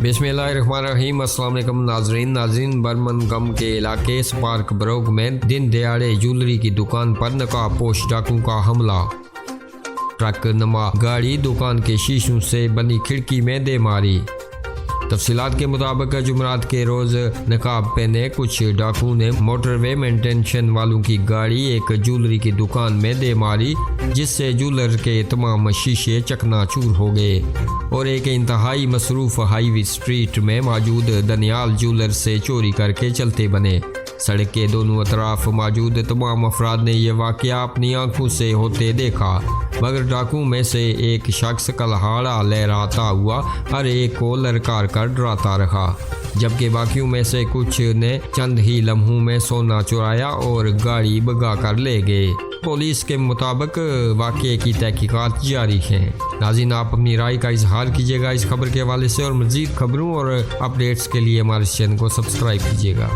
बिस्मिल्लाहिर्रहमानिर्रहीम। अस्सलाम वालेकुम नाजरीन बर्मिंघम के इलाके स्पार्क ब्रोग में दिन दहाड़े ज्वेलरी की दुकान पर नकाबपोश डाकुओं का हमला। ट्रक नमा गाड़ी दुकान के शीशों से बनी खिड़की में दे मारी। तफसीलात के मुताबिक जुमरात के रोज़ नकाब पहने कुछ डाकुओं ने मोटरवे मेंटेनेंस वालों की गाड़ी एक ज्वेलरी की दुकान में दे मारी, जिससे ज्वेलर के तमाम शीशे चकनाचूर हो गए और एक इंतहाई मसरूफ हाईवे स्ट्रीट में मौजूद दनियाल ज्वेलर से चोरी करके चलते बने। सड़क के दोनों अतराफ मौजूद तमाम अफराद ने यह वाक़या अपनी आंखों से होते देखा, मगर डाकुओं में से एक शख्स कलहाड़ा लहराता हुआ हर एक को ललकार कर डराता रहा, जबकि बाकियों में से कुछ ने चंद ही लम्हों में सोना चुराया और गाड़ी भगा कर ले गए। पुलिस के मुताबिक वाक़ये की तहकीकात जारी है। नाज़रीन, आप अपनी राय का इजहार कीजिएगा इस खबर के हवाले से, और मज़ीद खबरों और अपडेट्स के लिए हमारे चैनल को सब्सक्राइब कीजिएगा।